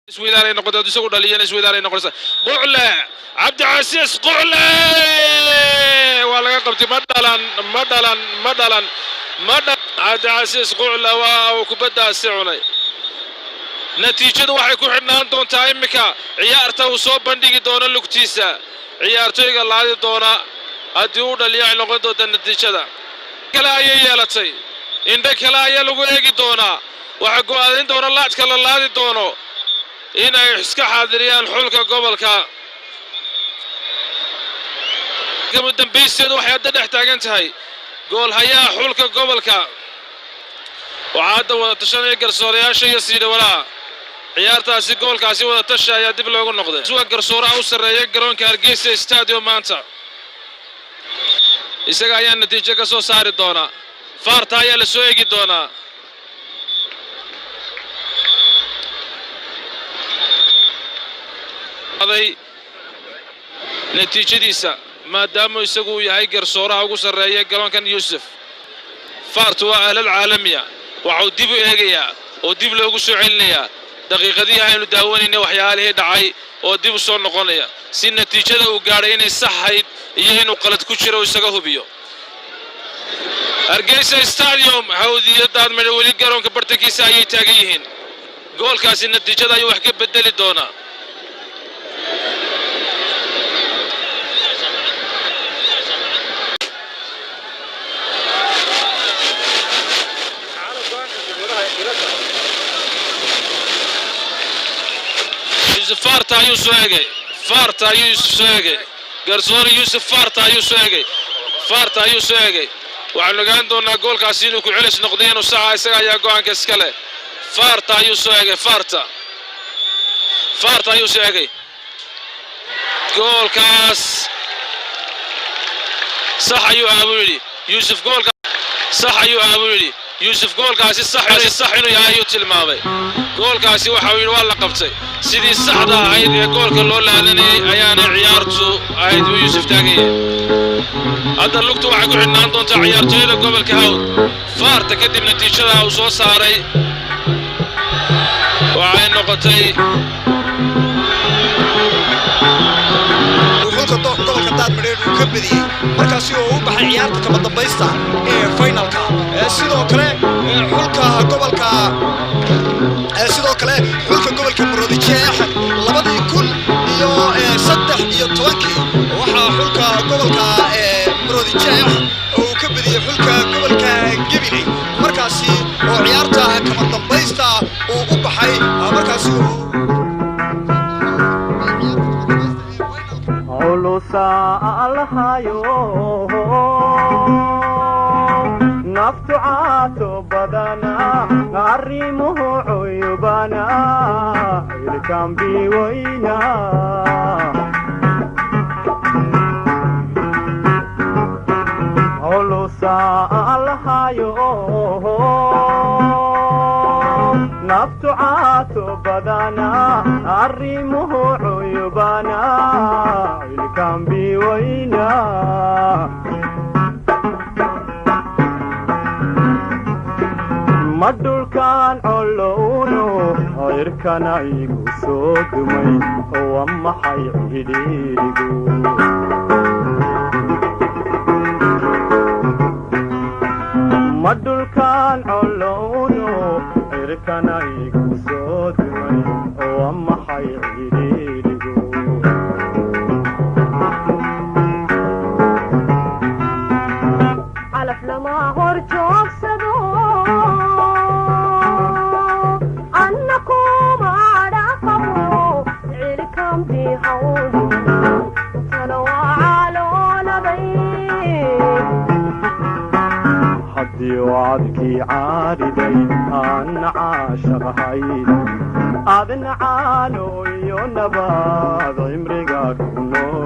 سويداري نقطة تسوق دليل سويداري نقطة قعلة عبد العزيز قعلة ولا قبتي مدلا عبد العزيز قعلة وكبدا السعوني نتيجة waxay ku xidhnaan doontaa imika ciyaarta uu soo bandhigi doono lugtiisa ciyaartoyga laadi doona hadii uu dhaliyo ay noqon doonto natiijada kala ay yeelatay inta kala ay lagu eegi doona waxa go'aanin doona laadka la laadi doono inay iska xaadiriyaan xulka gobolka kama dambaysteedu waxay hadda dhex taagan tahay gool hayaa xulka gobolka waxaad wada tashanay garsoorayaasha iyo siidawalaha ciyaartaasi goolkaasi wada tasha ayaa dib loogu noqday suuqa garsooraha u sareeyay garoonka Hargeysa Stadium maanta isaga ayaa natiijo ka soo saari doona faarta ayaa la soo eegi doona natiijadiisa maadaama isagu yahay garsooraha ugu sareeyay garoonkan Yusuf faartu waa ahlal caalamiya waxa uu dib u eegayaa oo dib loogu soo celinayaa daqiiqadii aynu daawanayna waxyaalihii dhacay oo dib u soo noqonaya si natiijada uu gaaray inay saxayd iyo inuu qalad ku jiro isaga hubiyo Hargeysa Stadium hawdiyadaad meel wali garoonka bartankiisa ayay taagan yihiin goolkaasi natiijada ay wax ka bedeli doona فارتا يوسف قرصور يوسف فارتا يوسف وعلى عندنا جول كاسينو كعلش نقدين وساعة ساعة يا جوان كسكله فارتا يوسف فارتا يوسف جول كاس صح يا يوسف جول صح يا يوسف جول كاسي صح إنه يا يوتيل ماوي جول كاسي وحاول والله قبتي سيدي صحدا عيد جول كلول لأنني أيان عيارته عيد يوسف تاجي هذا اللقطة وحقول إن أنتم تعيارته إلى قبل كهود فارت كدم نتيجة وصو صاري وعين نقطي gobolka daadmareer uu ka badiyay markaasi oo u baxay ciyaarta kama dambaysta ee finalka sidoo kale xulka gobolka Maroodijeex 2013 waxa xulka gobolka Maroodijeex uu ka badiyay xulka gobolka Gabiley markaasi oo ciyaarta kama dambaysta uu u baxay markaasi سألهايو نفت عاتو بدنا نعرمه عيوبنا الكم بيوينا أولو سألهايو نفت عاتو بدنا نعرمه عيوبنا كان بيوينا مدول كان علونو غير كان يقو سوقمي هو ما حيعيديقو مدول كان علونو غير كان يقو سوقمي هو ما حيعيديقو لما هرجوك سدو أنكم عرقبوا عيلكم دي حولي تنوى علون يوعدكي عاردي أن عاشق هاي أذن عالو يونباد عمرك نور